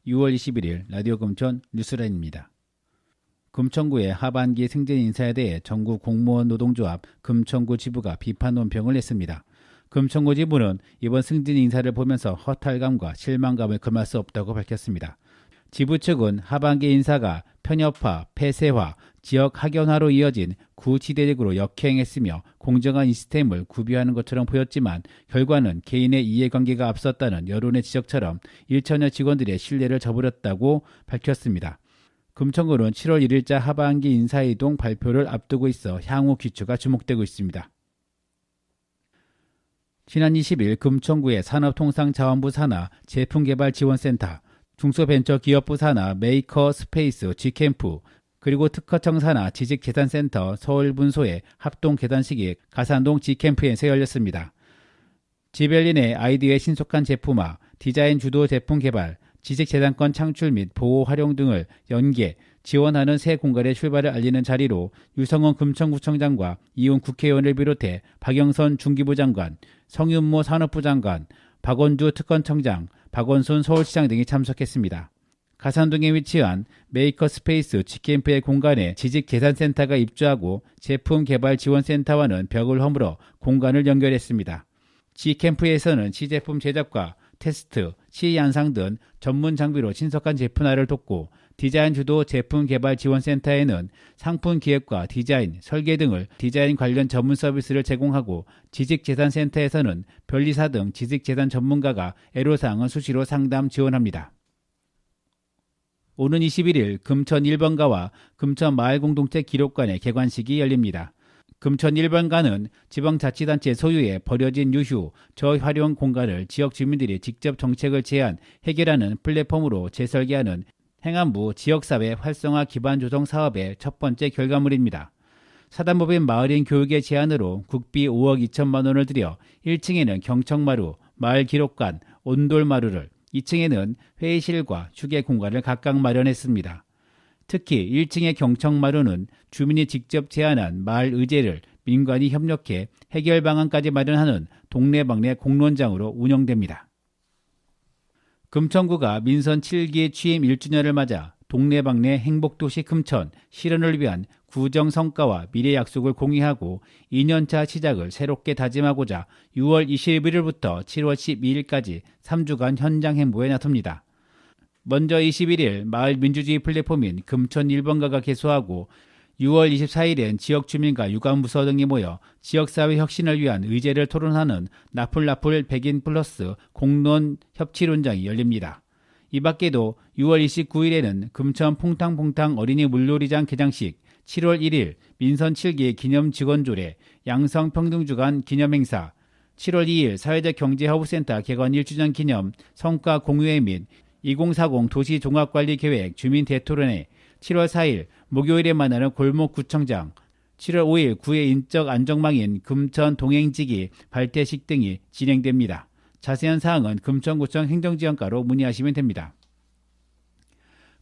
6월 21일 라디오 금천 뉴스라인입니다. 금천구의 하반기 승진 인사에 대해 전국 공무원 노동조합 금천구 지부가 비판 논평을 냈습니다. 금천구 지부는 이번 승진 인사를 보면서 허탈감과 실망감을 금할 수 없다고 밝혔습니다. 지부 측은 하반기 인사가 편협화, 폐쇄화, 지역 학연화로 이어진 구지대적으로 역행했으며 공정한 시스템을 구비하는 것처럼 보였지만 결과는 개인의 이해관계가 앞섰다는 여론의 지적처럼 1천여 직원들의 신뢰를 저버렸다고 밝혔습니다. 금천구는 7월 1일자 하반기 인사이동 발표를 앞두고 있어 향후 귀추가 주목되고 있습니다. 지난 20일 금천구의 산업통상자원부 산하 제품개발지원센터, 중소벤처기업부 산하 메이커스페이스 G캠프, 그리고 특허청 산하 지식재산센터 서울분소의 합동개단식이 가산동 G캠프에서 열렸습니다. 지별린의 아이디어의 신속한 제품화, 디자인 주도 제품 개발, 지식재산권 창출 및 보호 활용 등을 연계, 지원하는 새 공간의 출발을 알리는 자리로 유성원 금천구청장과 이훈 국회의원을 비롯해 박영선 중기부 장관, 성윤모 산업부 장관, 박원주 특검청장, 박원순 서울시장 등이 참석했습니다. 가산동에 위치한 메이커스페이스 G캠프의 공간에 지식재산센터가 입주하고 제품개발지원센터와는 벽을 허물어 공간을 연결했습니다. G캠프에서는 시제품 제작과 테스트, 시양상 등 전문 장비로 신속한 제품화를 돕고 디자인 주도 제품개발지원센터에는 상품 기획과 디자인, 설계 등을 디자인 관련 전문 서비스를 제공하고 지식재산센터에서는 변리사 등 지식재산 전문가가 애로사항을 수시로 상담 지원합니다. 오는 21일 금천 1번가와 금천 마을공동체 기록관의 개관식이 열립니다. 금천 1번가는 지방자치단체 소유의 버려진 유휴, 저활용 공간을 지역 주민들이 직접 정책을 제안, 해결하는 플랫폼으로 재설계하는 행안부 지역사회 활성화 기반 조성 사업의 첫 번째 결과물입니다. 사단법인 마을인 교육의 제안으로 국비 5억 2천만 원을 들여 1층에는 경청마루, 마을기록관, 온돌마루를, 2층에는 회의실과 휴게 공간을 각각 마련했습니다. 특히 1층의 경청마루는 주민이 직접 제안한 마을 의제를 민관이 협력해 해결 방안까지 마련하는 동네방네 공론장으로 운영됩니다. 금천구가 민선 7기 취임 1주년을 맞아 동네방네 행복도시 금천 실현을 위한 구정 성과와 미래 약속을 공유하고 2년차 시작을 새롭게 다짐하고자 6월 21일부터 7월 12일까지 3주간 현장 행보에 나섭니다. 먼저 21일 마을 민주주의 플랫폼인 금천 1번가가 개소하고 6월 24일엔 지역 주민과 유관부서 등이 모여 지역사회 혁신을 위한 의제를 토론하는 나풀나풀 100인 플러스 공론 협치론장이 열립니다. 이 밖에도 6월 29일에는 금천 퐁탕퐁탕 어린이 물놀이장 개장식, 7월 1일 민선 7기 기념 직원조례, 양성평등주간 기념행사, 7월 2일 사회적 경제허브센터 개관 1주년 기념 성과 공유회 및 2040 도시종합관리계획 주민 대토론회, 7월 4일 목요일에 만나는 골목구청장, 7월 5일 구의 인적 안정망인 금천 동행지기 발대식 등이 진행됩니다. 자세한 사항은 금천구청 행정지원과로 문의하시면 됩니다.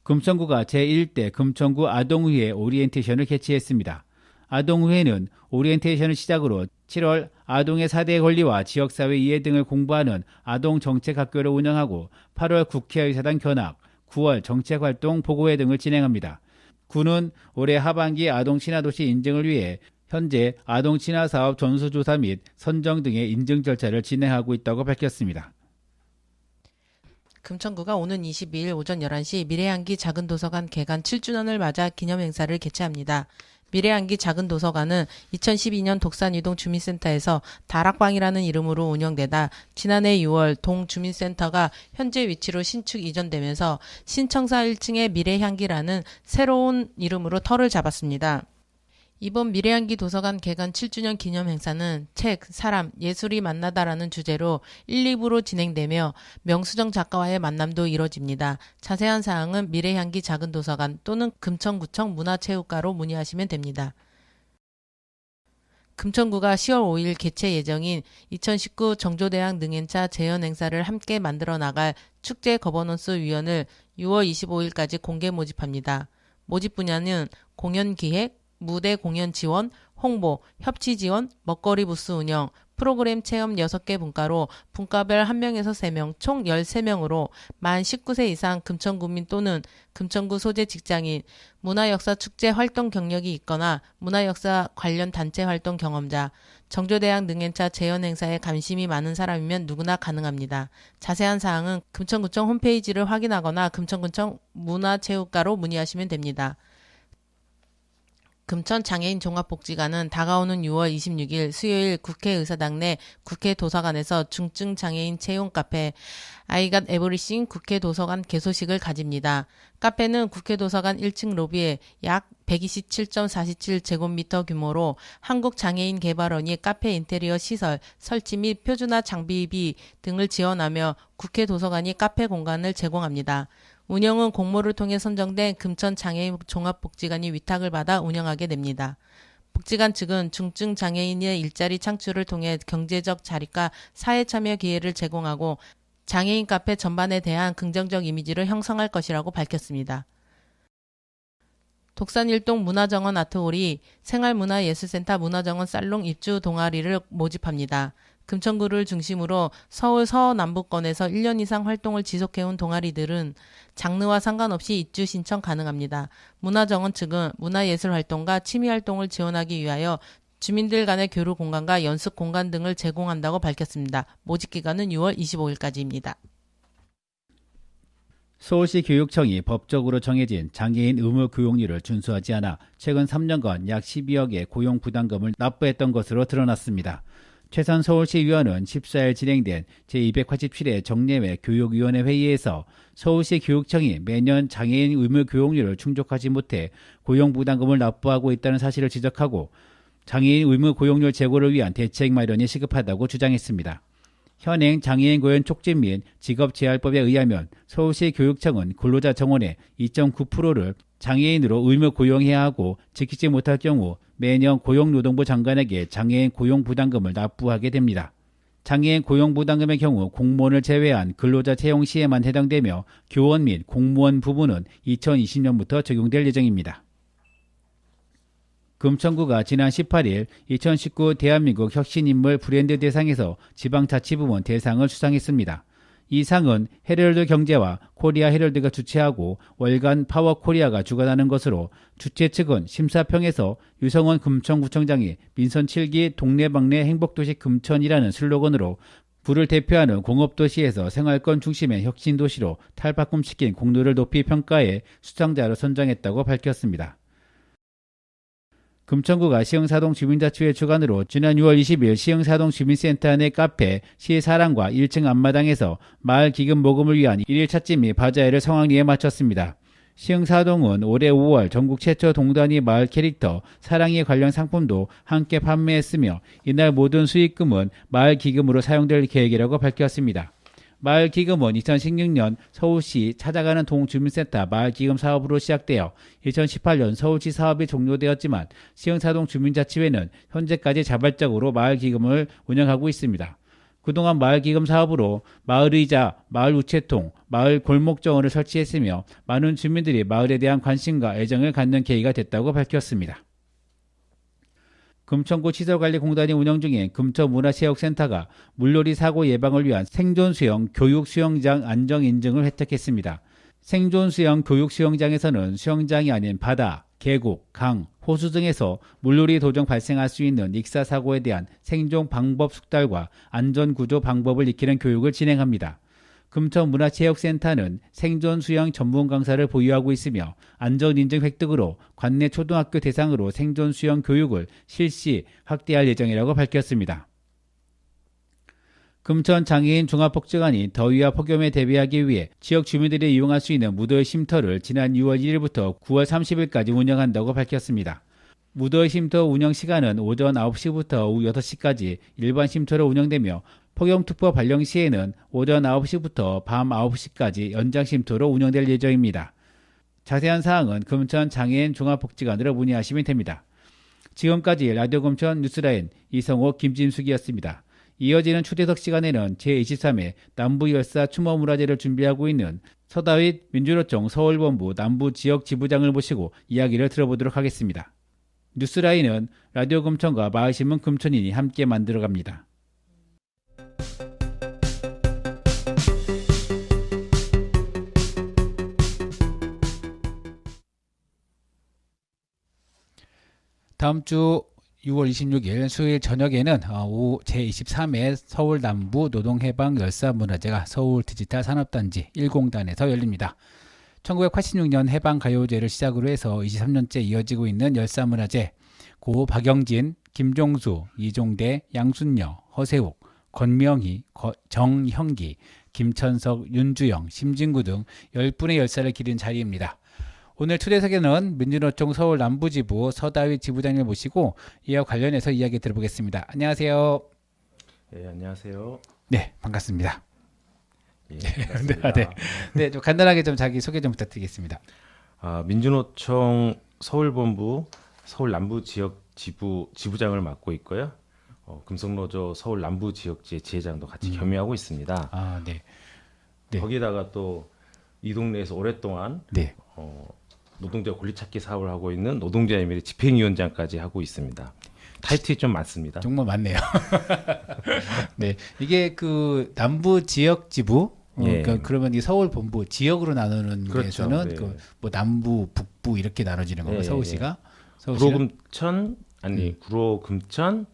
금천구가 제1대 금천구 아동의회 오리엔테이션을 개최했습니다. 아동의회는 오리엔테이션을 시작으로 7월 아동의 4대 권리와 지역사회 이해 등을 공부하는 아동정책학교를 운영하고 8월 국회의사당 견학, 9월 정책활동 보고회 등을 진행합니다. 구는 올해 하반기 아동친화도시 인증을 위해 현재 아동친화사업 전수조사 및 선정 등의 인증 절차를 진행하고 있다고 밝혔습니다. 금천구가 오는 22일 오전 11시 미래향기 작은도서관 개관 7주년을 맞아 기념행사를 개최합니다. 미래향기 작은도서관은 2012년 독산이동 주민센터에서 다락방이라는 이름으로 운영되다 지난해 6월 동주민센터가 현재 위치로 신축 이전되면서 신청사 1층에 미래향기라는 새로운 이름으로 터를 잡았습니다. 이번 미래향기 도서관 개관 7주년 기념 행사는 책, 사람, 예술이 만나다라는 주제로 1, 2부로 진행되며 명수정 작가와의 만남도 이뤄집니다. 자세한 사항은 미래향기 작은도서관 또는 금천구청 문화체육과로 문의하시면 됩니다. 금천구가 10월 5일 개최 예정인 2019 정조대학 능행차 재현 행사를 함께 만들어 나갈 축제 거버넌스 위원을 6월 25일까지 공개 모집합니다. 모집 분야는 공연 기획, 무대 공연 지원, 홍보, 협치 지원, 먹거리 부스 운영, 프로그램 체험 6개 분과로 분과별 1명에서 3명, 총 13명으로 만 19세 이상 금천구민 또는 금천구 소재 직장인, 문화역사축제 활동 경력이 있거나 문화역사 관련 단체 활동 경험자, 정조대학 능행차 재현 행사에 관심이 많은 사람이면 누구나 가능합니다. 자세한 사항은 금천구청 홈페이지를 확인하거나 금천구청 문화체육과로 문의하시면 됩니다. 금천장애인 종합복지관은 다가오는 6월 26일 수요일 국회의사당 내 국회도서관에서 중증 장애인 채용 카페 I got everything 국회도서관 개소식을 가집니다. 카페는 국회도서관 1층 로비에 약 127.47제곱미터 규모로 한국장애인개발원이 카페 인테리어 시설, 설치 및 표준화 장비비 등을 지원하며 국회도서관이 카페 공간을 제공합니다. 운영은 공모를 통해 선정된 금천장애인 종합복지관이 위탁을 받아 운영하게 됩니다. 복지관 측은 중증 장애인의 일자리 창출을 통해 경제적 자립과 사회 참여 기회를 제공하고 장애인 카페 전반에 대한 긍정적 이미지를 형성할 것이라고 밝혔습니다. 독산 일동 문화정원 아트홀이 생활문화예술센터 문화정원 살롱 입주 동아리를 모집합니다. 금천구를 중심으로 서울 서남부권에서 1년 이상 활동을 지속해온 동아리들은 장르와 상관없이 입주 신청 가능합니다. 문화정원 측은 문화예술활동과 취미활동을 지원하기 위하여 주민들 간의 교류 공간과 연습 공간 등을 제공한다고 밝혔습니다. 모집 기간은 6월 25일까지입니다. 서울시 교육청이 법적으로 정해진 장애인 의무 교육률을 준수하지 않아 최근 3년간 약 12억의 고용 부담금을 납부했던 것으로 드러났습니다. 최선 서울시위원은 14일 진행된 제287회 정례회 교육위원회 회의에서 서울시 교육청이 매년 장애인 의무 교육률을 충족하지 못해 고용 부담금을 납부하고 있다는 사실을 지적하고 장애인 의무 고용률 제고를 위한 대책 마련이 시급하다고 주장했습니다. 현행 장애인 고용 촉진 및 직업재활법에 의하면 서울시 교육청은 근로자 정원의 2.9%를 장애인으로 의무 고용해야 하고 지키지 못할 경우 매년 고용노동부 장관에게 장애인 고용부담금을 납부하게 됩니다. 장애인 고용부담금의 경우 공무원을 제외한 근로자 채용 시에만 해당되며 교원 및 공무원 부분은 2020년부터 적용될 예정입니다. 금천구가 지난 18일 2019 대한민국 혁신인물 브랜드 대상에서 지방자치부문 대상을 수상했습니다. 이 상은 헤럴드 경제와 코리아 헤럴드가 주최하고 월간 파워코리아가 주관하는 것으로 주최 측은 심사평에서 유성원 금천구청장이 민선 7기 동네방네 행복도시 금천이라는 슬로건으로 구를 대표하는 공업도시에서 생활권 중심의 혁신도시로 탈바꿈시킨 공로를 높이 평가해 수상자로 선정했다고 밝혔습니다. 금천구가 시흥사동 주민자치회 주관으로 지난 6월 20일 시흥사동 주민센터 내 카페 시사랑과 1층 앞마당에서 마을 기금 모금을 위한 1일 찻집 및 바자회를 성황리에 마쳤습니다. 시흥사동은 올해 5월 전국 최초 동단위 마을 캐릭터 사랑이 관련 상품도 함께 판매했으며 이날 모든 수익금은 마을 기금으로 사용될 계획이라고 밝혔습니다. 마을 기금은 2016년 서울시 찾아가는 동주민센터 마을 기금 사업으로 시작되어 2018년 서울시 사업이 종료되었지만 시흥사동 주민자치회는 현재까지 자발적으로 마을 기금을 운영하고 있습니다. 그동안 마을 기금 사업으로 마을 의자, 마을 우체통, 마을 골목 정원을 설치했으며 많은 주민들이 마을에 대한 관심과 애정을 갖는 계기가 됐다고 밝혔습니다. 금천구 시설관리공단이 운영 중인 금천문화체육센터가 물놀이 사고 예방을 위한 생존수영 교육수영장 안정인증을 획득했습니다. 생존수영 교육수영장에서는 수영장이 아닌 바다, 계곡, 강, 호수 등에서 물놀이 도중 발생할 수 있는 익사사고에 대한 생존 방법 숙달과 안전구조 방법을 익히는 교육을 진행합니다. 금천문화체육센터는 생존수영 전문 강사를 보유하고 있으며 안전인증 획득으로 관내 초등학교 대상으로 생존수영 교육을 실시 확대할 예정이라고 밝혔습니다. 금천장애인 종합복지관이 더위와 폭염에 대비하기 위해 지역 주민들이 이용할 수 있는 무더위 쉼터를 지난 6월 1일부터 9월 30일까지 운영한다고 밝혔습니다. 무더위 쉼터 운영 시간은 오전 9시부터 오후 6시까지 일반 쉼터로 운영되며 폭염특보 발령 시에는 오전 9시부터 밤 9시까지 연장 쉼터로 운영될 예정입니다. 자세한 사항은 금천장애인 종합복지관으로 문의하시면 됩니다. 지금까지 라디오 금천 뉴스라인 이성호 김진숙이었습니다. 이어지는 초대석 시간에는 제23회 남부열사 추모문화제를 준비하고 있는 서다윗 민주노총 서울본부 남부지역지부장을 모시고 이야기를 들어보도록 하겠습니다. 뉴스라인은 라디오 금천과 마을신문 금천인이 함께 만들어갑니다. 다음 주 6월 26일 수요일 저녁에는 제23회 서울 남부 노동해방 열사문화제가 서울 디지털 산업단지 1공단에서 열립니다. 1986년 해방가요제를 시작으로 해서 23년째 이어지고 있는 열사문화제, 고 박영진, 김종수, 이종대, 양순여, 허세욱, 권명희, 정형기, 김천석, 윤주영, 심진구 등 10분의 열사를 기린 자리입니다. 오늘 초대석에는 민주노총 서울 남부지부 서다윗 지부장님을 모시고 이와 관련해서 이야기 들어보겠습니다. 안녕하세요. 네, 안녕하세요. 네, 반갑습니다. 예, 반갑습니다. 네, 좀 간단하게 좀 자기 소개 좀 부탁드리겠습니다. 민주노총 서울본부 서울 남부 지역 지부장을 맡고 있고요. 금속노조 서울 남부 지역지의 지회장도 같이 겸임하고 있습니다. 아, 네. 네. 거기다가 또 이 동네에서 오랫동안 네. 노동자 권리찾기 사업을 하고 있는 노동자 의밀의 집행위원장까지 하고 있습니다. 타이틀이 좀 많습니다. 정말 많네요. 네, 이게 그 남부 지역 지부, 예. 그러면 이 서울 본부 지역으로 나누는 그렇죠. 데서는 네. 그 뭐 남부, 북부 이렇게 나눠지는 건가요? 예, 서울시가? 구로금천 구로금천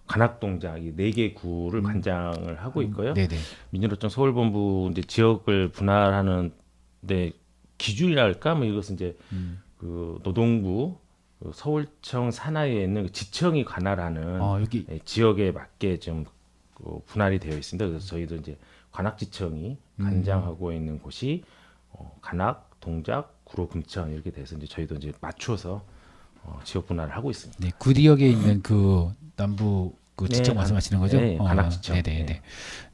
관악동작 이 4개 구를 관장을 하고 있고요. 네네. 민주노총 서울본부 이제 지역을 분할하는데 기준이랄까 뭐 이것은 이제 그 노동부 그 서울청 산하에 있는 그 지청이 관할하는 여기 지역에 맞게 좀 그 분할이 되어 있습니다. 그래서 저희도 이제 관악지청이 관장하고 있는 곳이 관악, 동작, 구로, 금천 이렇게 돼서 이제 저희도 이제 맞춰서 지역 분할을 하고 있습니다. 네, 구리역에 있는 그 남부 그 지청 네, 말씀하시는 거죠? 네, 관악지청. 네네네. 네. 네,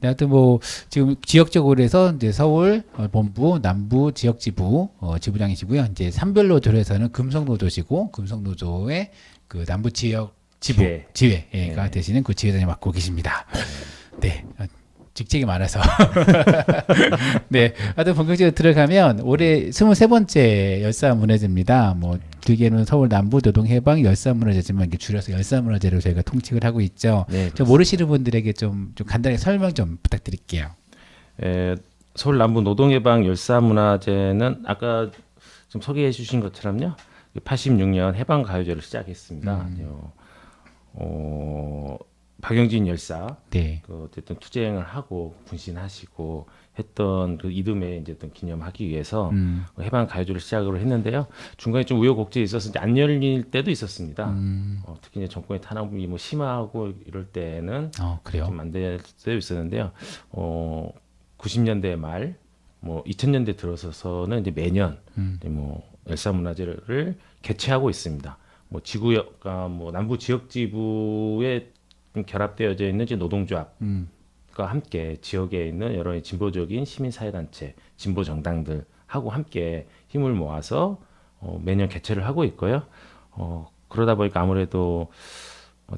하여튼 뭐 지금 지역적으로 해서 이제 서울 본부, 남부 지역지부 지부장이시고요. 이제 산별로 들어서는 금속노조시고 금속노조의 그 남부 지역 지부 지회가 네. 되시는 그 지회장이 맡고 계십니다. 네. 직책이 많아서. 네. 하여튼 본격적으로 들어가면 올해 23번째 열사문화제입니다. 뭐 길게는 서울 남부 노동해방 열사문화제지만 이게 줄여서 열사문화제로 저희가 통칭을 하고 있죠. 네, 좀 모르시는 분들에게 좀 간단하게 설명 좀 부탁드릴게요. 서울 남부 노동해방 열사문화제는 아까 좀 소개해 주신 것처럼요. 86년 해방가요제를 시작했습니다. 박영진 열사, 네. 그 어쨌든 투쟁을 하고 분신하시고 했던 그 이듬해 이제 또 기념하기 위해서 해방 가요제를 시작으로 했는데요. 중간에 좀 우여곡절이 있어서 이제 안 열릴 때도 있었습니다. 특히 이제 정권의 탄압이 뭐 심하고 이럴 때는 그래요? 좀 안 될 때도 있었는데요. 90년대 말, 뭐 2000년대 들어서서는 이제 매년 이제 뭐 열사문화제를 개최하고 있습니다. 뭐 지구역, 뭐 남부 지역지부에 결합되어져 있는 이제 노동조합과 함께 지역에 있는 여러 진보적인 시민사회단체, 진보 정당들하고 함께 힘을 모아서 매년 개최를 하고 있고요. 그러다 보니까 아무래도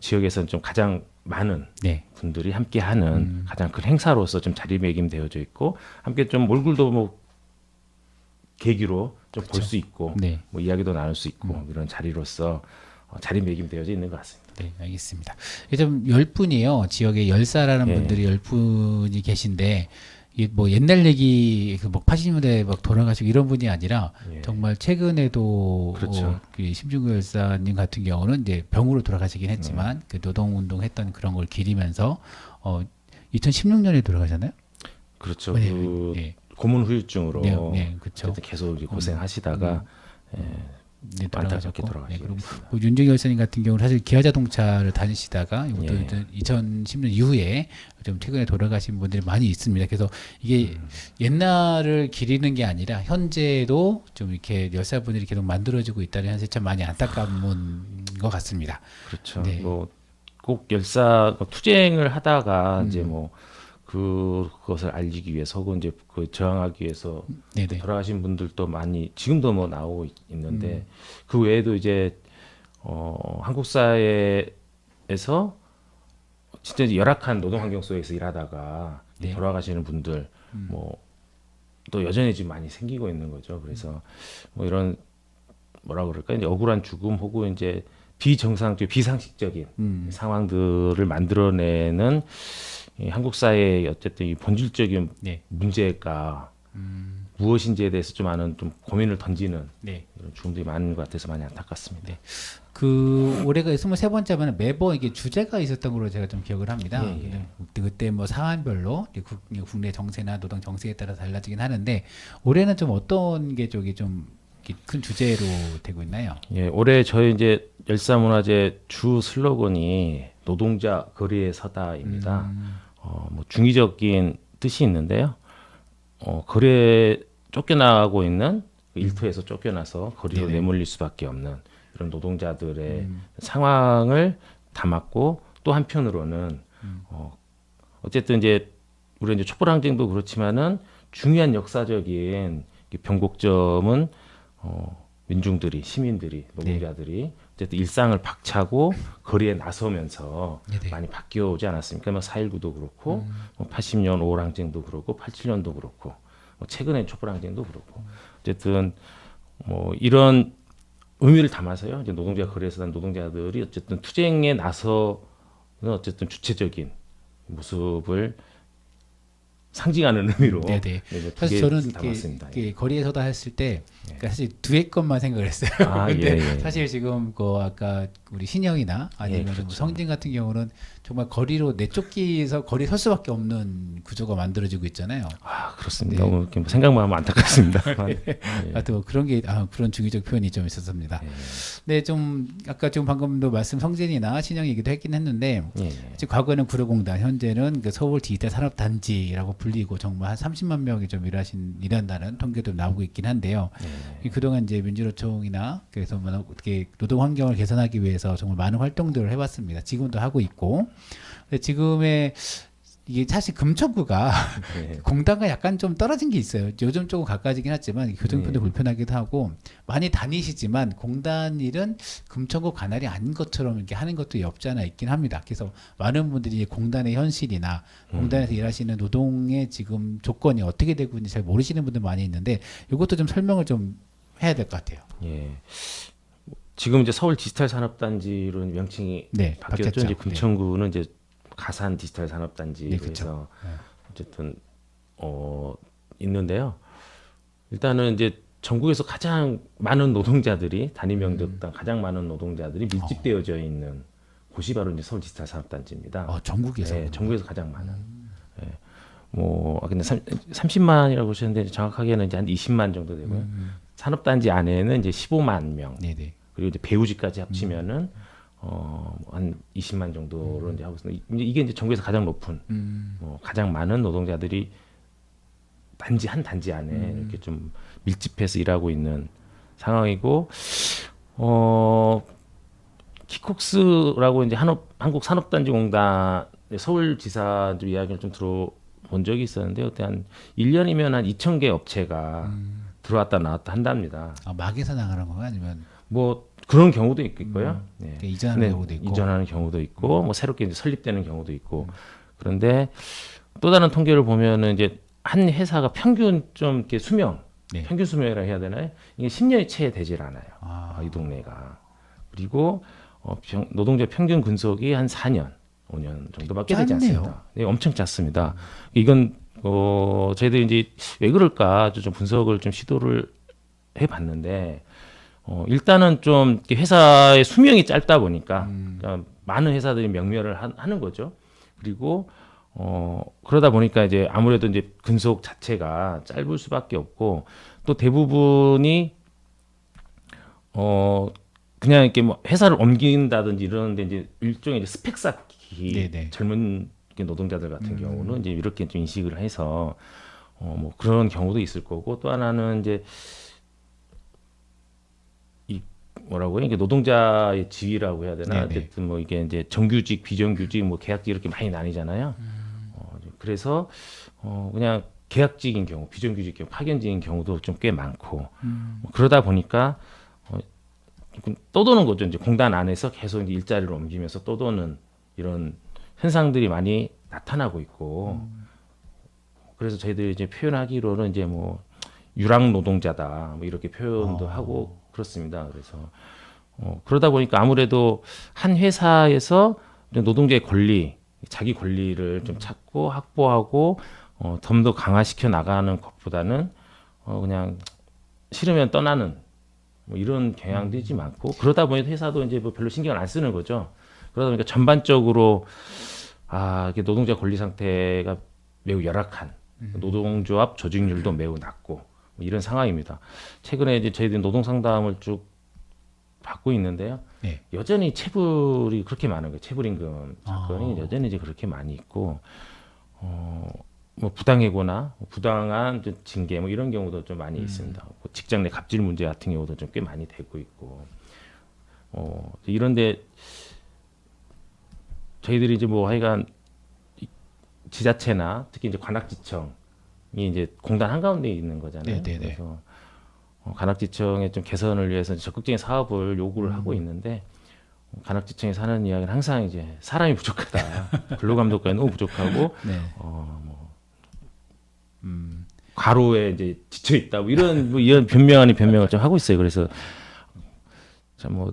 지역에서는 좀 가장 많은 네. 분들이 함께하는 가장 큰 행사로서 좀 자리매김되어져 있고 함께 좀 얼굴도 뭐 계기로 좀 볼 수 있고 네. 뭐 이야기도 나눌 수 있고 이런 자리로서 자리매김되어져 있는 것 같습니다. 네, 알겠습니다. 좀 10분이에요. 지역에 열사라는 예. 분들이 10분이 계신데, 이 뭐 옛날 얘기, 뭐 80년대 막 돌아가시고 이런 분이 아니라, 예. 정말 최근에도, 그렇죠. 그 심중구 열사님 같은 경우는 이제 병으로 돌아가시긴 했지만, 그 노동운동 했던 그런 걸 기리면서, 2016년에 돌아가셨나요? 그렇죠. 네, 그 네. 고문 후유증으로 네, 네, 그렇죠. 어쨌든 계속 이제 고생하시다가 네, 안타깝게 돌아가셨고. 돌아가시게 그리고 됐습니다. 뭐 윤정희 열사님 같은 경우는 사실 기아자동차를 다니시다가 이것도 예. 2010년 이후에 좀 최근에 돌아가신 분들이 많이 있습니다. 그래서 이게 옛날을 기리는 게 아니라 현재도 좀 이렇게 열사분들이 계속 만들어지고 있다는 현실 참 많이 안타까운 것 같습니다. 그렇죠. 네. 뭐 꼭 열사 투쟁을 하다가 이제 뭐 그것을 알리기 위해서 혹은 이제 그 저항하기 위해서 네네. 돌아가신 분들도 많이 지금도 뭐 나오고 있는데 그 외에도 이제 한국 사회에서 진짜 이제 열악한 노동 환경 속에서 일하다가 네. 돌아가시는 분들 뭐 또 여전히 지금 많이 생기고 있는 거죠. 그래서 뭐 이런 뭐라 그럴까 이제 억울한 죽음 혹은 이제 비정상적 비상식적인 상황들을 만들어내는 이 한국 사회의 어쨌든 이 본질적인 네. 문제가 무엇인지에 대해서 좀 많은 좀 고민을 던지는 네. 이런 죽음들이 많은 것 같아서 많이 안타깝습니다. 네. 그 올해가 23번째면 매번 이게 주제가 있었던 걸로 제가 좀 기억을 합니다. 예. 그때 뭐 사안별로 국내 정세나 노동 정세에 따라 달라지긴 하는데 올해는 좀 어떤 게 저기 좀 큰 주제로 되고 있나요? 예, 올해 저희 이제 열사문화제 주 슬로건이 노동자 거리에 서다입니다. 뭐 중의적인 뜻이 있는데요. 거리에 쫓겨나고 있는 일터에서 쫓겨나서 거리로 네네. 내몰릴 수밖에 없는 이런 노동자들의 상황을 담았고 또 한편으로는 어쨌든 이제 우리 이제 촛불항쟁도 그렇지만은 중요한 역사적인 변곡점은 민중들이 시민들이 노동자들이 어쨌든 일상을 박차고 거리에 나서면서 네네. 많이 바뀌어오지 않았습니까? 뭐 4.19도 그렇고 뭐 80년 5월 항쟁도 그렇고 87년도 그렇고 뭐 최근에 촛불항쟁도 그렇고 어쨌든 뭐 이런 의미를 담아서요. 이제 노동자 거리에서 난 노동자들이 어쨌든 투쟁에 나서는 어쨌든 주체적인 모습을 상징하는 의미로 네네. 네, 두 사실 개를 저는 담았습니다. 이렇게 거리에서다 했을 때 그러니까 사실 두의 것만 생각을 했어요. 아, 근데 예. 사실 지금 그 아까 우리 신영이나 아니면 그렇죠. 뭐 성진 같은 경우는 정말 거리로 내쫓기서 거리 설 수밖에 없는 구조가 만들어지고 있잖아요. 아, 그렇습니다. 네. 너무 이렇게 생각만 하면 안타깝습니다. 예. 하여튼 뭐 그런 게 그런 중의적 표현이 좀 있었습니다. 예. 네, 좀 아까 좀 방금도 말씀 성진이나 신영 얘기도 했긴 했는데 예. 지금 과거에는 구로공단, 현재는 그 서울 디지털 산업단지라고 불리고 정말 한 30만 명이 좀 일한다는 통계도 나오고 있긴 한데요. 이 그동안 이제 민주노총이나 그래서 뭐 어떻게 노동 환경을 개선하기 위해서 정말 많은 활동들을 해왔습니다. 지금도 하고 있고, 근데 지금의 이게 사실 금천구가 예. 공단과 약간 좀 떨어진 게 있어요. 요즘 조금 가까워지긴 하지만 교통편도 네. 불편하기도 하고 많이 다니시지만 공단 일은 금천구 관할이 아닌 것처럼 이렇게 하는 것도 없지 않아 있긴 합니다. 그래서 많은 분들이 공단의 현실이나 공단에서 일하시는 노동의 지금 조건이 어떻게 되고 있는지 잘 모르시는 분들 많이 있는데 이것도 좀 설명을 좀 해야 될 것 같아요. 예. 지금 이제 서울 디지털 산업단지로 명칭이 네, 바뀌었죠. 바뀌었죠. 이제 금천구는 이제 가산 디지털 산업단지로 네, 그쵸. 해서 어쨌든 있는데요. 일단은 이제 전국에서 가장 많은 노동자들이 단위 명적당 가장 많은 노동자들이 밀집되어져 있는 곳이 바로 이제 서울 디지털 산업단지입니다. 전국에서. 네, 전국에서 가장 많은. 예. 뭐 근데 30만이라고 하셨는데 정확하게는 이제 한 20만 정도 되고요. 산업단지 안에는 이제 15만 명. 네네. 그리고 이제 배우직까지 합치면은 한 20만 정도로 이제 하고 있습니다. 이게 이제 전국에서 가장 높은, 가장 많은 노동자들이 한 단지 안에 이렇게 좀 밀집해서 일하고 있는 상황이고, 키콕스라고 이제 한국 산업단지공단 서울지사 좀 이야기를 좀 들어본 적이 있었는데 그때 한 1년이면 한 2,000개 업체가 들어왔다 나왔다 한답니다. 막에서 나가는 건가 아니면 뭐 그런 경우도 있고요. 네. 이전하는 경우도 있고. 이전하는 경우도 있고, 뭐 새롭게 이제 설립되는 경우도 있고. 그런데 또 다른 통계를 보면은 이제 한 회사가 평균 좀 이렇게 네. 평균 수명이라 해야 되나요? 이게 10년이 채 되질 않아요. 아. 이 동네가. 그리고 노동자 평균 근속이 한 4년, 5년 정도밖에 되지 짧네요. 않습니다. 네, 엄청 짧습니다. 이건 저희들이 이제 왜 그럴까 좀 분석을 좀 시도를 해봤는데. 일단은 좀 이렇게 회사의 수명이 짧다 보니까 그러니까 많은 회사들이 명멸을 하는 거죠. 그리고 그러다 보니까 이제 아무래도 이제 근속 자체가 짧을 수밖에 없고 또 대부분이 그냥 이렇게 뭐 회사를 옮긴다든지 이러는데 이제 일종의 이제 스펙 쌓기 네네. 젊은 노동자들 같은 경우는 이제 이렇게 좀 인식을 해서 뭐 그런 경우도 있을 거고 또 하나는 이제 뭐라고요? 이게 노동자의 지위라고 해야 되나? 네네. 어쨌든 뭐 이게 이제 정규직, 비정규직, 뭐 계약직 이렇게 많이 나뉘잖아요. 그래서 그냥 계약직인 경우, 비정규직 경우, 파견직인 경우도 좀 꽤 많고 그러다 보니까 떠도는 거죠. 이제 공단 안에서 계속 이제 일자리를 옮기면서 떠도는 이런 현상들이 많이 나타나고 있고 그래서 저희들이 이제 표현하기로는 이제 뭐 유랑 노동자다 뭐 이렇게 표현도 하고 그렇습니다. 그래서 그러다 보니까 아무래도 한 회사에서 노동자의 권리, 자기 권리를 좀 찾고 확보하고 좀 더 강화시켜 나가는 것보다는 그냥 싫으면 떠나는 뭐 이런 경향들이 많고 그러다 보니 회사도 이제 뭐 별로 신경을 안 쓰는 거죠. 그러다 보니까 전반적으로 이게 노동자 권리 상태가 매우 열악한 노동조합 조직률도 매우 낮고 뭐 이런 상황입니다. 최근에 이제 저희들이 노동 상담을 쭉 받고 있는데요. 네. 여전히 체불이 그렇게 많은 거예요. 체불임금 사건이 아. 여전히 이제 그렇게 많이 있고, 뭐 부당해고나 부당한 이제 징계 뭐 이런 경우도 좀 많이 있습니다. 뭐 직장 내 갑질 문제 같은 경우도 좀 꽤 많이 되고 있고, 이런데 저희들이 이제 뭐 하여간 지자체나 특히 이제 관악지청이 이제 공단 한가운데 있는 거잖아요. 네네네. 그래서 관악지청의 좀 개선을 위해서 적극적인 사업을 요구를 하고 있는데 관악지청에서 하는 이야기는 항상 이제 사람이 부족하다. 근로감독관이 너무 부족하고 네. 과로에 이제 지쳐 있다. 뭐 이런 변명 아닌 변명을 좀 하고 있어요. 그래서 참 뭐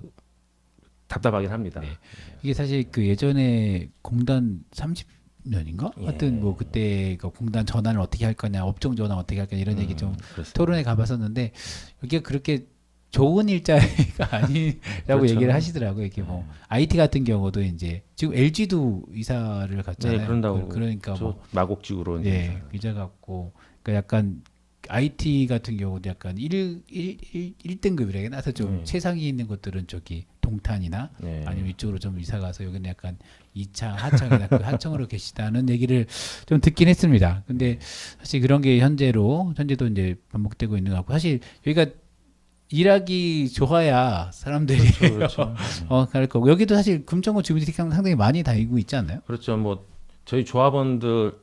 답답하긴 합니다. 네. 이게 사실 그 예전에 공단 30년인가? 예. 하여튼 뭐 그때 그 공단 전환을 어떻게 할 거냐, 업종 전환 어떻게 할 거냐 이런 얘기 좀 그렇습니다. 토론에 가봤었는데 이게 그렇게 좋은 일자리가 아니라고 그렇죠. 얘기를 하시더라고요. 이게 뭐 IT 같은 경우도 이제 지금 LG도 이사를 갔잖아요. 네, 그런다고. 그러니까 저 뭐 마곡직으로 예, 이자 같고 그러니까 약간 IT 같은 경우도 약간 1등급이라 나서 좀 최상위 있는 것들은 저기 동탄이나 네. 아니면 이쪽으로 좀 이사 가서 여기는 약간 2차 하청이나 그 하청으로 계시다는 얘기를 좀 듣긴 했습니다. 근데 사실 그런 게 현재도 이제 반복되고 있는 것 같고 사실 여기가 일하기 좋아야 사람들이 그렇죠. 갈 거고 여기도 사실 금천구 주민들이 상당히 많이 다니고 있지 않나요? 그렇죠. 뭐 저희 조합원들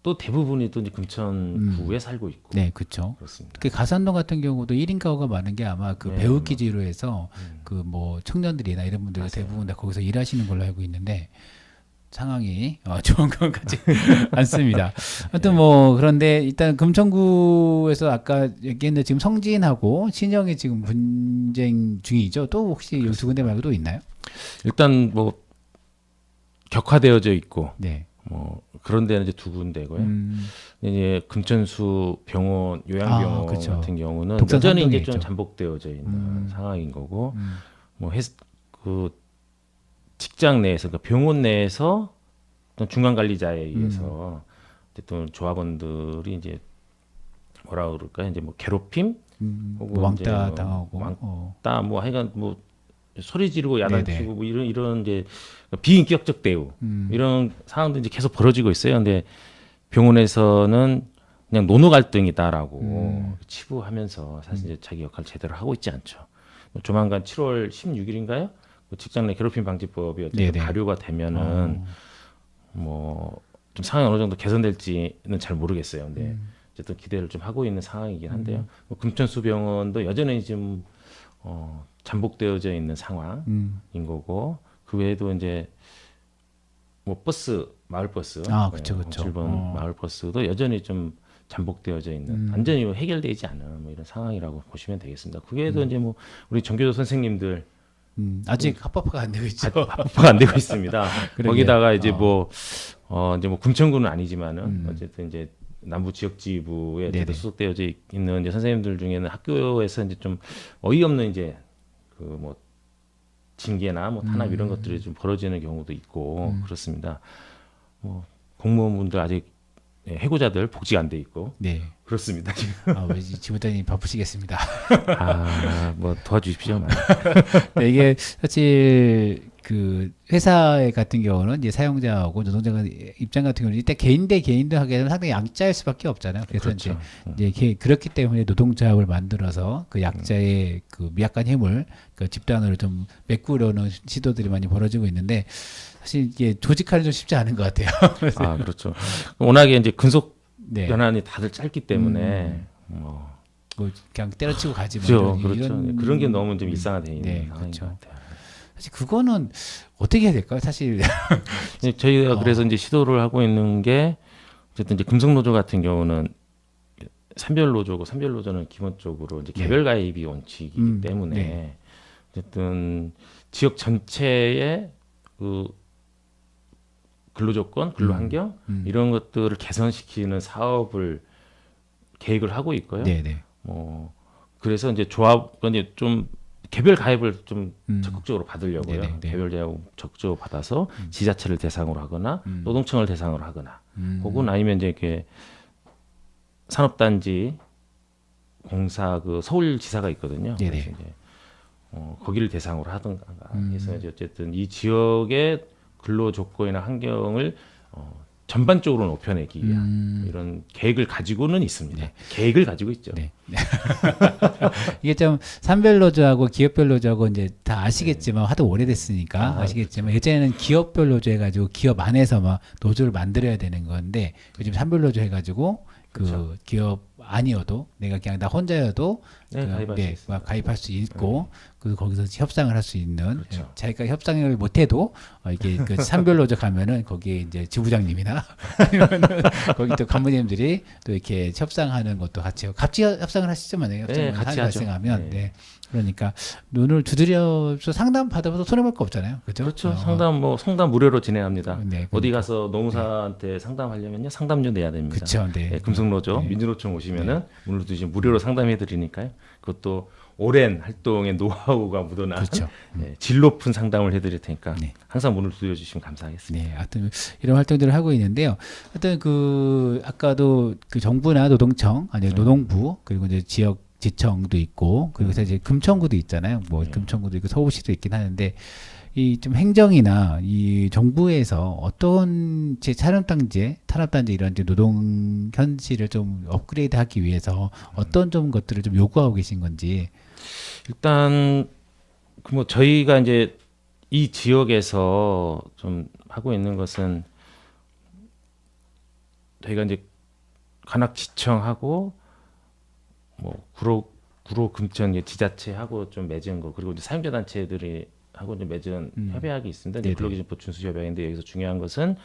또 대부분이 또 이제 금천구에 살고 있고 네, 그렇죠. 그렇습니다. 그 가산동 같은 경우도 1인 가구가 많은 게 아마 그 네, 배우 기지로 해서 음. 그 뭐 청년들이나 이런 분들이 맞아요. 대부분 다 거기서 일하시는 걸로 알고 있는데 상황이 좋은 것 같지 않습니다. 하여튼 뭐 그런데 일단 금천구에서 아까 얘기했는데 지금 성진하고 신영이 지금 분쟁 중이죠. 또 혹시 이 두 군데 말고 또 있나요? 일단 뭐 격화되어져 있고 네. 뭐 그런 데는 이제 두 군데고요. 이제 금천수 병원 요양병원 그렇죠. 같은 경우는 독산 여전히 삼동에 이제 좀 있죠. 잠복되어져 있는 상황인 거고 음. 뭐 그 직장 내에서 그러니까 병원 내에서 어떤 중간 관리자에 의해서 어쨌든 조합원들이 이제 뭐라 그럴까요? 이제 뭐 괴롭힘 혹은 왕따 이제 뭐 당하고 왕따 뭐 하여간 뭐 소리 지르고 야단치고 네네. 뭐 이런 이제 비인격적 대우 이런 상황도 이제 계속 벌어지고 있어요. 근데 병원에서는 그냥 노노 갈등이다라고 치부하면서 사실 이제 자기 역할을 제대로 하고 있지 않죠. 뭐 조만간 7월 16일인가요? 직장 내 괴롭힘 방지법이 어쨌든 네네. 발효가 되면은 뭐 좀 상황이 어느 정도 개선될지는 잘 모르겠어요. 근데 어쨌든 기대를 좀 하고 있는 상황이긴 한데요. 뭐 금천수병원도 여전히 지금 잠복되어져 있는 상황인 거고 그 외에도 이제 뭐 버스 마을버스 그쵸, 그쵸. 7번 마을버스도 여전히 좀 잠복되어져 있는 완전히 해결되지 않은 뭐 이런 상황이라고 보시면 되겠습니다. 그 외에도 이제 뭐 우리 전교조 선생님들 아직 합법화가 안 되고 있죠. 합법화가 안 되고 있습니다. 그러게요. 거기다가 이제 이제 뭐 금천구는 아니지만은 어쨌든 이제 남부 지역지부에 네네. 소속되어져 있는 이제 선생님들 중에는 학교에서 이제 좀 어이없는 이제 그 뭐 징계나 뭐 탄압 이런 것들이 좀 벌어지는 경우도 있고 그렇습니다. 뭐 공무원분들 아직 해고자들 복지가 안 돼 있고 네. 그렇습니다. 지금. 우리 지부장님 바쁘시겠습니다. 뭐 도와주십시오. 네, 이게 사실 그 회사 같은 경우는 이제 사용자하고 노동자 입장 같은 경우는 이때 개인 대 개인도 하게 되면 상당히 양자일 수밖에 없잖아요. 그래서 그렇죠. 이제 그렇기 때문에 노동조합을 만들어서 그 약자의 그 미약한 힘을 그 집단으로 좀 메꾸려는 시도들이 많이 벌어지고 있는데 사실 이게 조직하는 좀 쉽지 않은 것 같아요. 그렇죠. 워낙에 이제 근속 네. 연한이 다들 짧기 때문에 뭐 그냥 때려치고 가지 그렇죠. 뭐 그렇죠. 그런 게 너무 좀 일상화되어 있는 네, 상황인 그렇죠. 것 같아요. 사실 그거는 어떻게 해야 될까요? 사실 저희가 그래서 이제 시도를 하고 있는 게 어쨌든 이제 금속노조 같은 경우는 산별노조고 산별노조는 기본적으로 이제 개별 가입이 원칙이기 때문에 네. 어쨌든 지역 전체의 그 근로조건, 근로환경 이런 것들을 개선시키는 사업을 계획을 하고 있고요. 네네. 그래서 이제 이제 좀 개별 가입을 좀 적극적으로 받으려고요. 네네, 네. 개별 가입 적극적으로 받아서 지자체를 대상으로 하거나 노동청을 대상으로 하거나 혹은 아니면 이제 이렇게 산업단지 공사 그 서울지사가 있거든요. 네네. 그래서 이제 거기를 대상으로 하든가 해서 이제 어쨌든 이 지역의 근로 조건이나 환경을 전반적으로 높여내기 위한 이런 계획을 가지고는 있습니다. 네. 계획을 가지고 있죠. 네. 이게 좀 산별 노조하고 기업별 노조하고 이제 다 아시겠지만 하도 오래됐으니까 아시겠지만 예전에는 기업별 노조 해가지고 기업 안에서 막 노조를 만들어야 되는 건데 요즘 산별 노조 해가지고 그 그렇죠. 기업 아니어도 내가 그냥 나 혼자여도 네, 가입할 수 있습니다. 막 가입할 수 있고 그 거기서 협상을 할 수 있는 그렇죠. 자기가 협상을 못해도 이게 그 산별 노조 가면은 거기에 이제 지부장님이나 아니면은 거기 또 간부님들이 또 이렇게 협상하는 것도 같이 협상을 하시죠, 만약에 협상을 같이 하죠. 발생하면 네. 네. 그러니까 눈을 두드려서 상담 받아봐도 손해볼 거 없잖아요, 그렇죠? 그렇죠. 상담 무료로 진행합니다. 네, 어디 가서 노무사한테 상담하려면요 상담료 내야 됩니다. 그렇죠, 네. 네, 금속노조, 네. 민주노총 오시면은 문을 두시면 무료로 상담해드리니까요. 그것도 오랜 활동의 노하우가 묻어난 그렇죠. 질 높은 상담을 해드릴 테니까 네. 항상 문을 두드려주시면 감사하겠습니다. 네, 하여튼 이런 활동들을 하고 있는데요. 하여튼 그 아까도 그 정부나 노동청 아니 노동부 그리고 이제 지역 지청도 있고 그리고 이제 금천구도 있잖아요. 뭐 금천구도 있고 서울시도 있긴 하는데 이 좀 행정이나 이 정부에서 어떤 제 탄압단지 이런 이제 노동 현실을 좀 업그레이드하기 위해서 어떤 좀 것들을 좀 요구하고 계신 건지. 일단 그 뭐 저희가 이제 이 지역에서 좀 하고 있는 것은 저희가 이제 관악지청하고 뭐 구로 금천 지자체하고 좀 맺은 거 그리고 이제 사용자 단체들이 하고 이제 맺은 협약이 있습니다. 이제 근로기준법 준수 협약인데 여기서 중요한 것은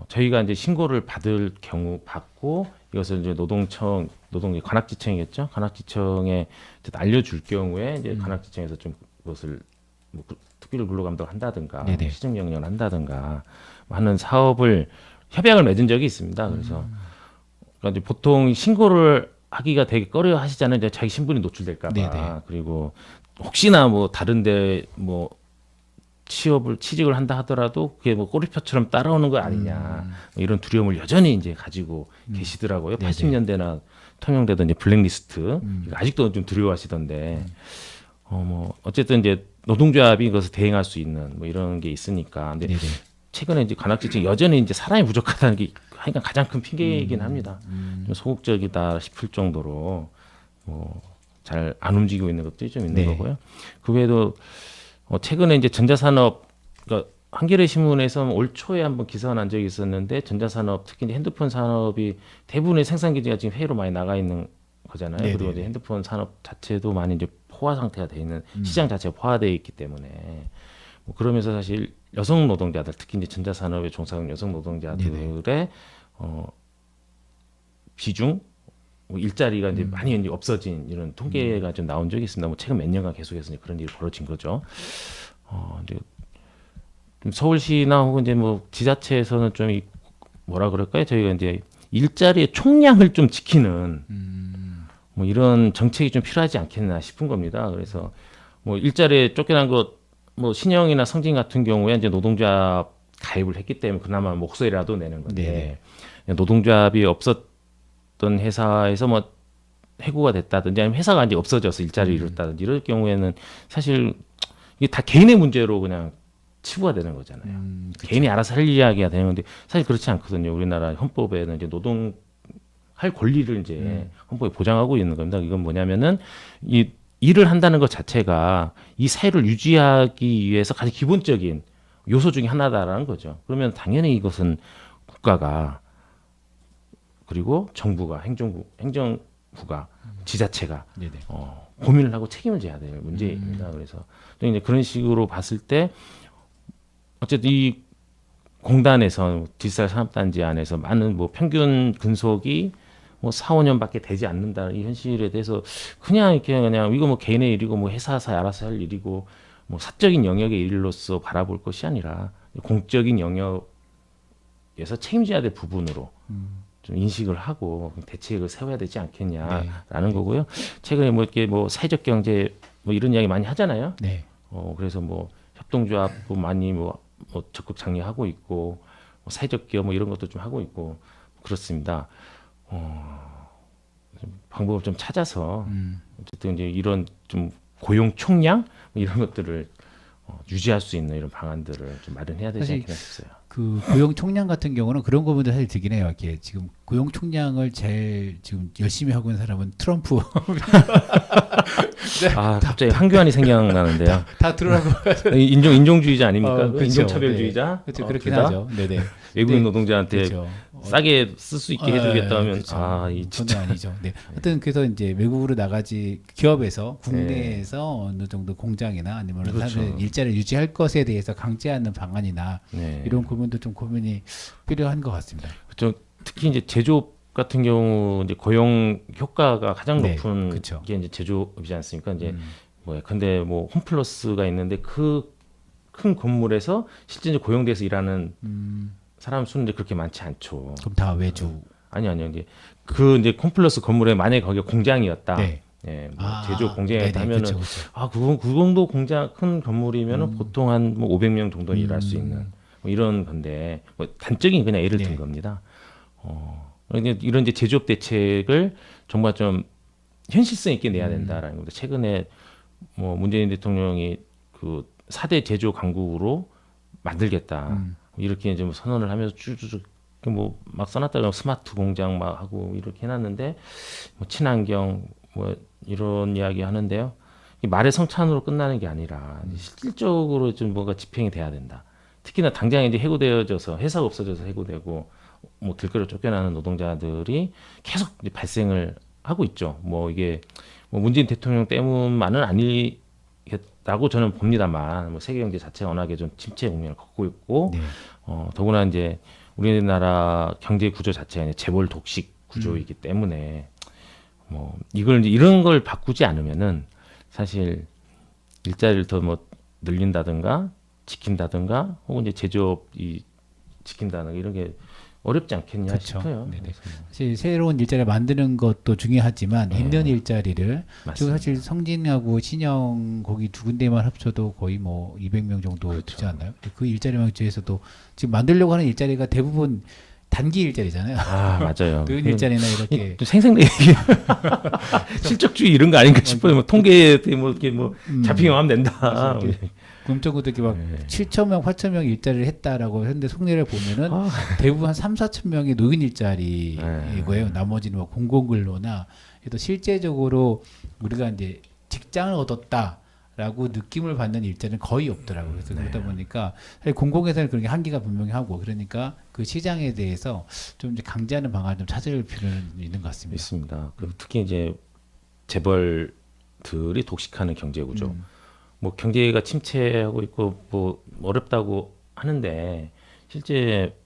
저희가 이제 신고를 받을 경우 받고 이것을 이제 노동청 관악지청이겠죠. 관악지청에 알려줄 경우에 이제 관악지청에서 좀 그것을 뭐 특별 근로 감독을 한다든가 시정 명령을 한다든가 하는 사업을 협약을 맺은 적이 있습니다. 그래서 그러니까 이제 보통 신고를 하기가 되게 꺼려 하시잖아요. 이제 자기 신분이 노출될까 봐. 그리고 혹시나 뭐 다른데 뭐 취직을 한다 하더라도 그게 뭐 꼬리표처럼 따라오는 거 아니냐 뭐 이런 두려움을 여전히 이제 가지고 계시더라고요. 80년대나 통용되던 이제 블랙리스트 아직도 좀 두려워하시던데 뭐 어쨌든 이제 노동조합이 그것을 대행할 수 있는 뭐 이런 게 있으니까. 근데 최근에 이제 관악지청 여전히 이제 사람이 부족하다는 게 하여간 가장 큰 핑계이긴 합니다. 좀 소극적이다 싶을 정도로 뭐 잘 안 움직이고 있는 것들이 좀 있는 거고요. 그 외에도 최근에 이제 전자산업, 그러니까 한겨레 신문에서 올 초에 한번 기사가 난 적이 있었는데 전자산업 특히 이제 핸드폰 산업이 대부분의 생산 기지가 지금 해외로 많이 나가 있는 거잖아요. 그리고 이제 핸드폰 산업 자체도 많이 이제 포화 상태가 돼 있는 시장 자체가 포화되어 있기 때문에 뭐 그러면서 사실 여성 노동자들 특히 이제 전자산업에 종사하는 여성 노동자들의 비중 뭐 일자리가 이제 많이 이제 없어진 이런 통계가 좀 나온 적이 있습니다. 뭐 최근 몇 년간 계속해서 이제 그런 일이 벌어진 거죠. 이제 좀 서울시나 혹은 이제 뭐 지자체에서는 좀 뭐라 그럴까요? 저희가 이제 일자리의 총량을 좀 지키는 뭐 이런 정책이 좀 필요하지 않겠나 싶은 겁니다. 그래서 뭐 일자리에 쫓겨난 것 뭐 신영이나 성진 같은 경우에 이제 노동조합 가입을 했기 때문에 그나마 목소리라도 내는 건데 노동조합이 없었던 회사에서 뭐 해고가 됐다든지 아니면 회사가 이제 없어져서 일자리를 잃었다든지 이럴 경우에는 사실 이게 다 개인의 문제로 그냥 치부가 되는 거잖아요. 개인이 알아서 할 이야기가 되는 건데 사실 그렇지 않거든요. 우리나라 헌법에는 이제 노동할 권리를 이제 헌법에 보장하고 있는 겁니다. 이건 뭐냐면은 이 일을 한다는 것 자체가 이 사회를 유지하기 위해서 가장 기본적인 요소 중에 하나다라는 거죠. 그러면 당연히 이것은 국가가 그리고 정부가 행정부가 지자체가 고민을 하고 책임을 져야 될 문제입니다. 그래서 이제 그런 식으로 봤을 때 어쨌든 이 공단에서 디지털 산업단지 안에서 많은 뭐 평균 근속이 뭐 4, 5년밖에 되지 않는다는 이 현실에 대해서 그냥 이거 뭐 개인의 일이고 뭐 회사에서 알아서 할 일이고 뭐 사적인 영역의 일로서 바라볼 것이 아니라 공적인 영역에서 책임져야 될 부분으로 좀 인식을 하고 대책을 세워야 되지 않겠냐라는 거고요. 최근에 뭐 이렇게 뭐 사회적 경제 뭐 이런 이야기 많이 하잖아요. 네. 그래서 뭐 협동조합도 많이 뭐 적극 장려하고 있고 뭐 사회적 기업 뭐 이런 것도 좀 하고 있고 그렇습니다. 좀 방법을 좀 찾아서 어쨌든 이제 이런 좀 고용 총량 뭐 이런 것들을 유지할 수 있는 이런 방안들을 좀 마련해야 되지 않겠나 싶어요. 그 고용 총량 같은 경우는 그런 부분도 사실 들긴 해요. 이렇게 지금 고용 총량을 제일 지금 열심히 하고 있는 사람은 트럼프. 아 갑자기 황교안이 생각나는데요. 다 들어라고. 인종주의자 아닙니까? 그렇죠. 인종차별주의자. 네. 그렇죠. 그렇긴 둘 다? 하죠. 네네. 외국인 네. 노동자한테 그렇죠. 싸게 쓸 수 있게 해주겠다 하면 그렇죠. 이 그건 진짜 아니죠. 네. 하여튼 그래서 이제 외국으로 나가지 기업에서 국내에서 어느 정도 공장이나 아니면 그렇죠. 사실 일자리를 유지할 것에 대해서 강제하는 방안이나 네. 이런 고민도 좀 고민이 필요한 것 같습니다. 그렇죠. 특히 이제 제조업 같은 경우 이제 고용 효과가 가장 네, 높은 그쵸. 게 이제 제조업이지 않습니까? 이제 근데 뭐 홈플러스가 있는데 그 큰 건물에서 실제 이제 고용돼서 일하는 사람 수는 이제 그렇게 많지 않죠. 그럼 다 외주. 아니요. 이제 이제 홈플러스 건물에 만약에 거기가 공장이었다. 네. 예, 뭐 제조 공장이었다 네네, 하면은 그쵸, 그쵸. 그 정도 공장 큰 건물이면은 보통 한 뭐 500명 정도 일할 수 있는 뭐 이런 건데 뭐 단적인 그냥 예를 든 네. 겁니다. 이런 이제 제조업 대책을 정말 좀 현실성 있게 내야 된다라는 겁니다. 최근에 뭐 문재인 대통령이 그 4대 제조 강국으로 만들겠다 이렇게 이제 뭐 선언을 하면서 쭉쭉쭉 뭐 막 써놨다가 스마트 공장 막 하고 이렇게 해놨는데 뭐 친환경 뭐 이런 이야기 하는데요. 이 말의 성찬으로 끝나는 게 아니라 실질적으로 좀 뭔가 집행이 돼야 된다. 특히나 당장 이제 해고되어져서 회사가 없어져서 해고되고 뭐 들끓어 쫓겨나는 노동자들이 계속 이제 발생을 하고 있죠. 뭐 이게 뭐 문재인 대통령 때문만은 아니겠다고 저는 봅니다만 뭐 세계 경제 자체가 워낙에 좀 침체 국면을 걷고 있고 네. 더구나 이제 우리나라 경제 구조 자체가 재벌 독식 구조이기 때문에 뭐 이걸 이제 이런 걸 바꾸지 않으면은 사실 일자리를 더 뭐 늘린다든가 지킨다든가 혹은 이제 제조업이 지킨다든가 이런 게 어렵지 않겠냐 그쵸. 싶어요. 네네. 그래서 사실 새로운 일자리를 만드는 것도 중요하지만 네. 있는 일자리를 지금 맞습니다. 사실 성진하고 신영 거기 두 군데만 합쳐도 거의 뭐 200명 정도 그렇죠. 되지 않나요? 그 일자리만 중에서도 지금 만들려고 하는 일자리가 대부분 단기 일자리잖아요. 아 맞아요. 노인 일자리나 이렇게 생생내기 실적주의 이런 거 아닌가 싶어요. 뭐 통계에 뭐 이렇게 뭐 잡히면 하면 된다. 금쪽구도 이렇게 막 네. 7천 명, 8천 명 일자리를 했다라고 했는데 속내를 보면은 대부분 한 3, 4천 명이 노인 일자리이고요. 나머지는 뭐 공공근로나 또 실제적으로 우리가 이제 직장을 얻었다라고 느낌을 받는 일자리는 거의 없더라고요. 그래서 그러다 보니까 사실 공공에서는 그런 게 한계가 분명히 하고 그러니까 그 시장에 대해서 좀 이제 강제하는 방안을 좀 찾을 필요는 있는 것 같습니다. 있습니다. 특히 이제 재벌들이 독식하는 경제 구조. 뭐 경제가 침체하고 있고 뭐 어렵다고 하는데 실제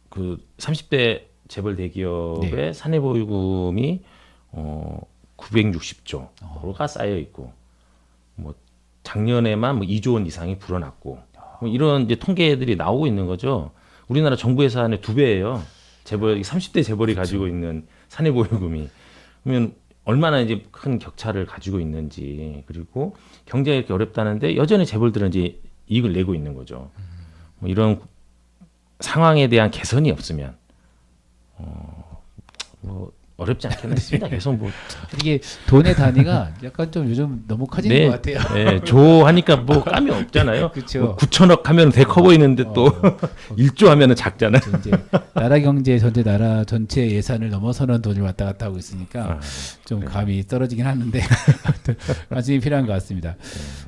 그 30대 재벌 대기업의 네. 사내보유금이 960조가 쌓여 있고 뭐 작년에만 뭐 2조 원 이상이 불어났고 뭐 이런 이제 통계들이 나오고 있는 거죠. 우리나라 정부 예산의 2배예요. 재벌 30대 재벌이 가지고 있는 사내보유금이. 그러면 얼마나 이제 큰 격차를 가지고 있는지 그리고 경제가 이렇게 어렵다는데 여전히 재벌들은 이제 이익을 내고 있는 거죠. 뭐 이런 상황에 대한 개선이 없으면 뭐 어렵지 않겠나 싶습니다. 계속 뭐 이게 돈의 단위가 약간 좀 요즘 너무 커지는 네, 것 같아요. 네, 조하니까 뭐 감이 없잖아요. 그쵸. 뭐 9천억 하면 되게 커 보이는데 또 1조 하면은 작잖아요. 이제 나라 경제 전체 나라 전체 예산을 넘어서는 돈을 왔다 갔다 하고 있으니까 좀 감이 떨어지긴 하는데 관심이 필요한 것 같습니다.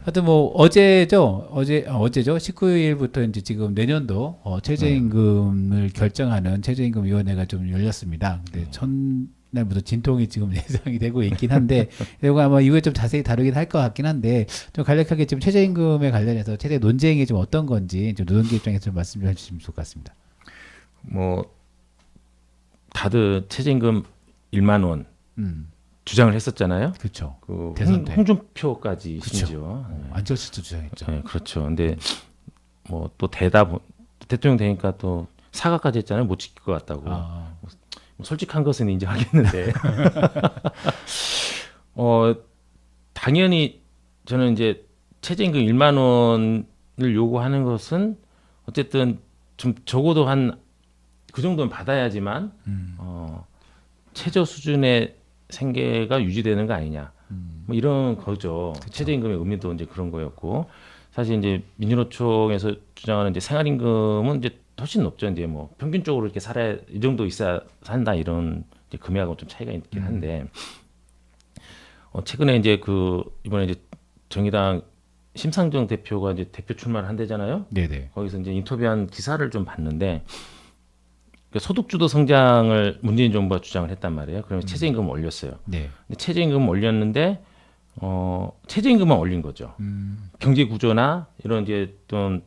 하여튼 뭐 어제죠 19일부터 이제 지금 내년도 최저임금을 결정하는 최저임금위원회가 좀 열렸습니다. 근데 첫날부터 진통이 지금 예상이 되고 있긴 한데 이거 아마 이후에 좀 자세히 다루긴 할 것 같긴 한데 좀 간략하게 지금 최저임금에 관련해서 최대 논쟁이 좀 어떤 건지 좀 노동계 입장에서 좀 말씀 좀 해주시면 좋을 것 같습니다. 뭐 다들 최저임금 1만 원 주장을 했었잖아요. 그렇죠. 그 대선 때. 홍준표까지 그쵸. 심지어. 안철수도 주장했죠. 네, 그렇죠. 근데 뭐 또 대답 대통령 되니까 또 사과까지 했잖아요. 못 지킬 것 같다고. 아, 뭐 솔직한 것은 인정하겠는데 당연히 저는 이제 최저임금 1만 원을 요구하는 것은 어쨌든 좀 적어도 한 그 정도는 받아야지만 최저 수준의 생계가 유지되는 거 아니냐. 뭐 이런 거죠. 최저임금의 의미도 이제 그런 거였고 사실 이제 민주노총에서 주장하는 이제 생활임금은 이제 훨씬 높죠. 이제 뭐 평균적으로 이렇게 살아야 이 정도 있어야 산다 이런 이제 금액하고 좀 차이가 있긴 한데 최근에 이제 이번에 이제 정의당 심상정 대표가 이제 대표 출마를 한대잖아요. 네네. 거기서 이제 인터뷰한 기사를 좀 봤는데 소득주도 성장을 문재인 정부가 주장을 했단 말이에요. 그러면 최저임금을 올렸어요. 네. 근데 최저임금을 올렸는데 최저임금만 올린 거죠. 경제 구조나 이런 이제 좀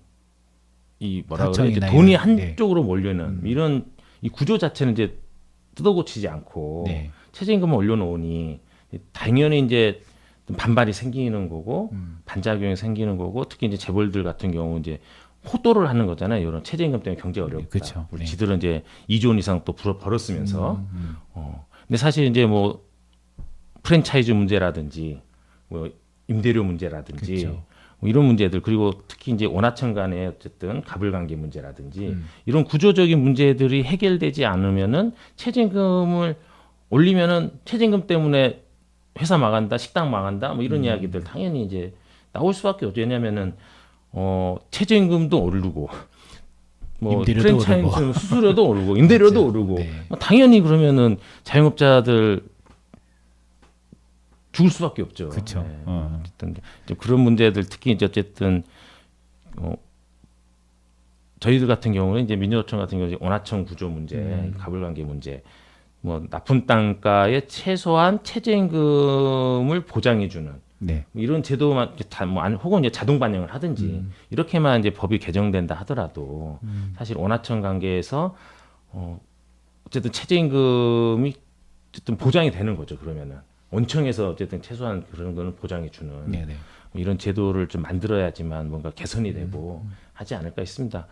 이 뭐라 그래 이제 하청이나 돈이 이런, 한쪽으로 몰려는 이런 이 구조 자체는 이제 뜯어고치지 않고 네. 최저임금을 올려놓으니 당연히 이제 반발이 생기는 거고 반작용이 생기는 거고 특히 이제 재벌들 같은 경우 이제 호도를 하는 거잖아요. 이런 최저임금 때문에 경제가 어렵다. 그쵸. 우리 네. 지들은 이제 2조 원 이상 또 벌었으면서. 근데 사실 이제 뭐 프랜차이즈 문제라든지 뭐 임대료 문제라든지 그쵸. 뭐 이런 문제들 그리고 특히 이제 원하청 간의 어쨌든 가불관계 문제라든지 이런 구조적인 문제들이 해결되지 않으면은 최저임금을 올리면은 최저임금 때문에 회사 망한다, 식당 망한다, 뭐 이런 이야기들 당연히 이제 나올 수밖에 없죠. 왜냐면은 최저임금도 오르고 뭐 임대료도 프랜차이즈 수수료도 오르고 임대료도 오르고 네. 뭐 당연히 그러면은 자영업자들 죽을 수밖에 없죠. 그쵸. 네. 어쨌든 이제 그런 문제들 특히 이제 어쨌든 저희들 같은 경우는 이제 민주노총 같은 경우 원하청 구조 문제, 가불관계 문제, 뭐 nap은 단가의 최소한 최저임금을 보장해주는 네. 뭐 이런 제도만 혹은 이제 자동 반영을 하든지 이렇게만 이제 법이 개정된다 하더라도 사실 원하청 관계에서 어쨌든 최저임금이 어쨌든 보장이 되는 거죠. 그러면은 원청에서 어쨌든 최소한 그런 정도는 보장해 주는 네네. 뭐 이런 제도를 좀 만들어야지만 뭔가 개선이 되고 하지 않을까 싶습니다.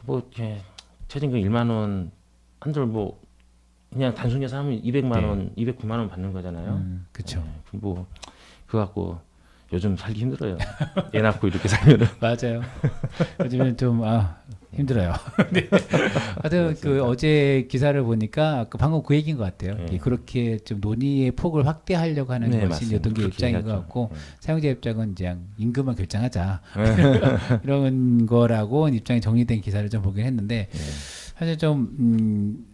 뭐 이렇게 최저임금 1만 원 한들 뭐 그냥 단순히 해서 하면 200만 원, 209만 원 받는 거잖아요. 그렇죠. 뭐 그거 갖고 요즘 살기 힘들어요. 애 낳고 이렇게 살면은. 맞아요. 요즘엔 좀 힘들어요. 네. 하여튼 그 어제 기사를 보니까 아까 방금 그 얘기인 것 같아요. 네. 그렇게 좀 논의의 폭을 확대하려고 하는 네, 것이 맞습니다. 어떤 게 그렇게 입장인 것 해야죠. 같고 사용자 입장은 이제 임금만 결정하자 네. 이런 거라고 입장이 정리된 기사를 좀 보긴 했는데 사실 좀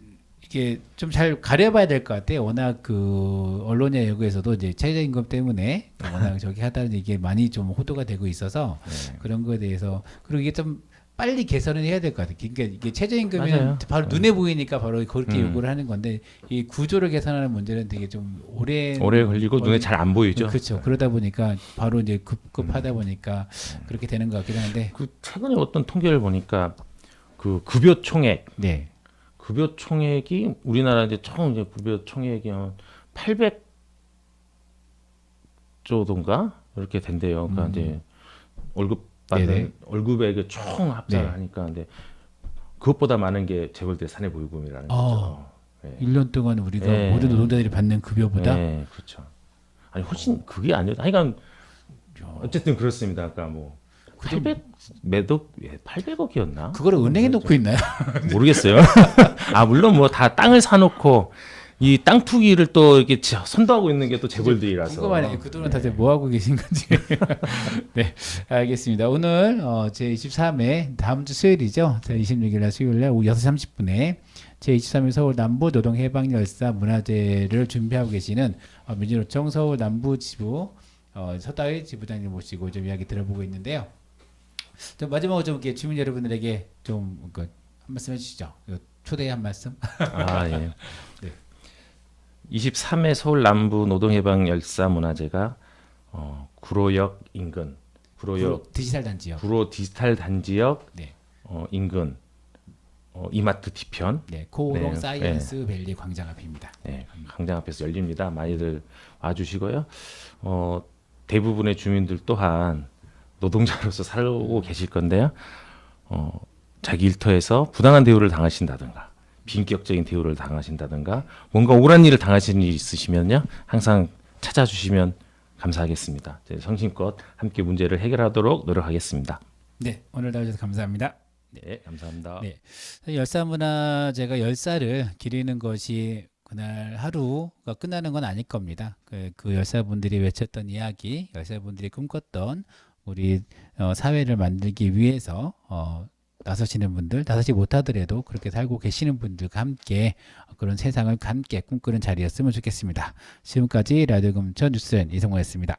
이게 좀 잘 가려봐야 될 것 같아요. 워낙 그 언론의 요구에서도 이제 최저임금 때문에 워낙 저기 하다는 이게 많이 좀 호도가 되고 있어서 그런 거에 대해서 그리고 이게 좀 빨리 개선을 해야 될 것 같아요. 그러니까 이게 최저임금은 맞아요. 바로 눈에 보이니까 바로 그렇게 요구를 하는 건데 이 구조를 개선하는 문제는 되게 좀 오래 걸리고 눈에 잘 안 보이죠. 그렇죠. 그러다 보니까 바로 이제 급하다 보니까 그렇게 되는 것 같기도 한데. 그 최근에 어떤 통계를 보니까 그 급여 총액 네. 급여 총액이 우리나라 이제 총 이제 급여 총액이 한 800조던가 이렇게 된대요. 그러니까 이제 월급 받는 네네. 월급액의 총 합산을 네. 하니까 근데 그것보다 많은 게 재벌대 사내보유금이라는 거죠. 네. 1년 동안 우리가 네. 모든 노동자들이 받는 급여보다 네, 그렇죠. 아니 훨씬 그게 아니라 하여간 어쨌든 그렇습니다. 아까 뭐 800 매덕 800억이었나? 그거를 은행에 놓고 있나요? 모르겠어요. 물론 뭐 다 땅을 사놓고 이 땅 투기를 또 이렇게 선도하고 있는 게 또 재벌들이라서. 궁금하네요. 그동안 다들 뭐 하고 계신 건지. 네, 알겠습니다. 오늘 제 23회 다음 주 수요일이죠. 26일 날 수요일 날 오후 6시 30분에 제 23회 서울 남부 노동 해방 열사 문화제를 준비하고 계시는 민주노총 서울 남부 지부 서다의 지부장님 모시고 좀 이야기 들어보고 있는데요. 좀 마지막으로 좀 이렇게 주민 여러분들에게 좀 한 말씀 해주시죠. 초대 한 말씀. 예. 네. 23회 서울 남부 노동해방 열사 문화제가 구로역 인근 구로역 디지털 단지역. 구로 디지털 단지역 네. 인근 이마트 뒤편 네, 코오롱 네, 사이언스 밸리 광장 앞입니다. 네, 광장 앞에서 열립니다. 많이들 와주시고요. 대부분의 주민들 또한 노동자로서 살고 계실 건데요. 자기 일터에서 부당한 대우를 당하신다든가 비인격적인 대우를 당하신다든가 뭔가 억울한 일을 당하신 일이 있으시면요 항상 찾아주시면 감사하겠습니다. 성심껏 함께 문제를 해결하도록 노력하겠습니다. 네, 오늘 나와주셔서 감사합니다. 네, 감사합니다. 네, 열사문화제가 열사를 기리는 것이 그날 하루가 끝나는 건 아닐 겁니다. 그 열사분들이 외쳤던 이야기, 열사분들이 꿈꿨던 우리 사회를 만들기 위해서 나서시는 분들, 나서지 못하더라도 그렇게 살고 계시는 분들과 함께 그런 세상을 함께 꿈꾸는 자리였으면 좋겠습니다. 지금까지 라디오 금천 뉴스엔 이성호였습니다.